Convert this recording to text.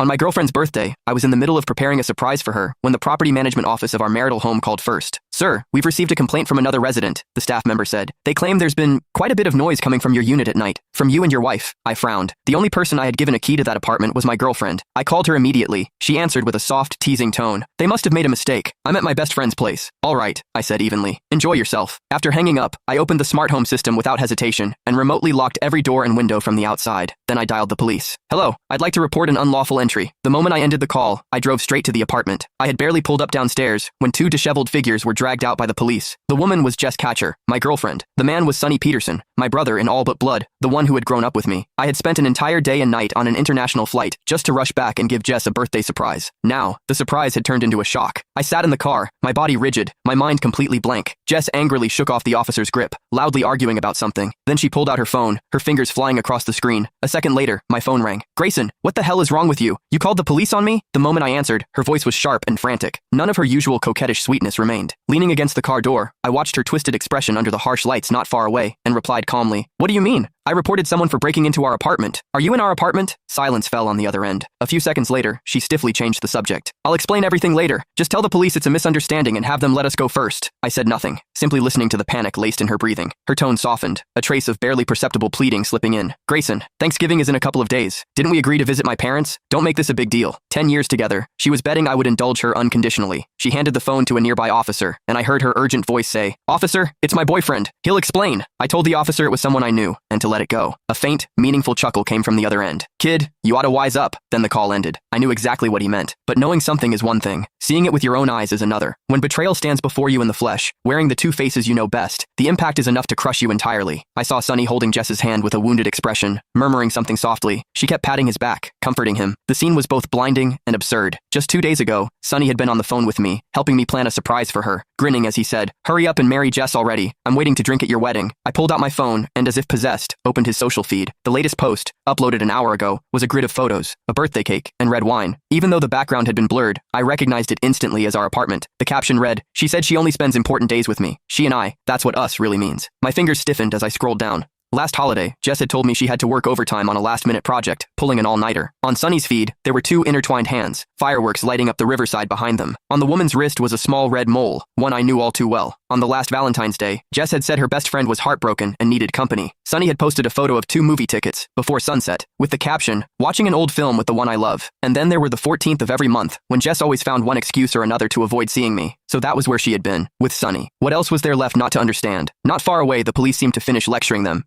On my girlfriend's birthday, I was in the middle of preparing a surprise for her when the property management office of our marital home called first. Sir, we've received a complaint from another resident, the staff member said. They claim there's been quite a bit of noise coming from your unit at night. From you and your wife. I frowned. The only person I had given a key to that apartment was my girlfriend. I called her immediately. She answered with a soft, teasing tone. They must have made a mistake. I'm at my best friend's place. All right, I said evenly. Enjoy yourself. After hanging up, I opened the smart home system without hesitation and remotely locked every door and window from the outside. Then I dialed the police. Hello, I'd like to report an unlawful entry. The moment I ended the call, I drove straight to the apartment. I had barely pulled up downstairs when two disheveled figures were dragged out by the police. The woman was Jess Catcher, my girlfriend. The man was Sonny Peterson, my brother in all but blood, the one who had grown up with me. I had spent an entire day and night on an international flight just to rush back and give Jess a birthday surprise. Now, the surprise had turned into a shock. I sat in the car, my body rigid, my mind completely blank. Jess angrily shook off the officer's grip, loudly arguing about something. Then she pulled out her phone, her fingers flying across the screen. A second later, my phone rang. Grayson, what the hell is wrong with you? You called the police on me? The moment I answered, her voice was sharp and frantic. None of her usual coquettish sweetness remained. Leaning against the car door, I watched her twisted expression under the harsh lights not far away and replied calmly, What do you mean? I reported someone for breaking into our apartment. Are you in our apartment? Silence fell on the other end. A few seconds later, she stiffly changed the subject. I'll explain everything later. Just tell the police it's a misunderstanding and have them let us go first. I said nothing, simply listening to the panic laced in her breathing. Her tone softened, a trace of barely perceptible pleading slipping in. Grayson, Thanksgiving is in a couple of days. Didn't we agree to visit my parents? Don't make this a big deal. 10 years together. She was betting I would indulge her unconditionally. She handed the phone to a nearby officer, and I heard her urgent voice say, Officer, it's my boyfriend. He'll explain. I told the officer it was someone I knew, and to let it go. A faint, meaningful chuckle came from the other end. Kid, you ought to wise up. Then the call ended. I knew exactly what he meant. But knowing something is one thing. Seeing it with your own eyes is another. When betrayal stands before you in the flesh, wearing the two faces you know best, the impact is enough to crush you entirely. I saw Sonny holding Jess's hand with a wounded expression, murmuring something softly. She kept patting his back, comforting him. The scene was both blinding and absurd. Just 2 days ago, Sonny had been on the phone with me, helping me plan a surprise for her, grinning as he said, Hurry up and marry Jess already. I'm waiting to drink at your wedding. I pulled out my phone and, as if possessed, opened his social feed. The latest post, uploaded an hour ago, was a grid of photos, a birthday cake, and red wine. Even though the background had been blurred, I recognized it instantly as our apartment. The caption read, She said she only spends important days with me. She and I, that's what us really means. My fingers stiffened as I scrolled down. Last holiday, Jess had told me she had to work overtime on a last-minute project, pulling an all-nighter. On Sonny's feed, there were two intertwined hands, fireworks lighting up the riverside behind them. On the woman's wrist was a small red mole, one I knew all too well. On the last Valentine's Day, Jess had said her best friend was heartbroken and needed company. Sonny had posted a photo of 2 movie tickets, before sunset, with the caption, Watching an old film with the one I love. And then there were the 14th of every month, when Jess always found one excuse or another to avoid seeing me. So that was where she had been, with Sonny. What else was there left not to understand? Not far away, the police seemed to finish lecturing them.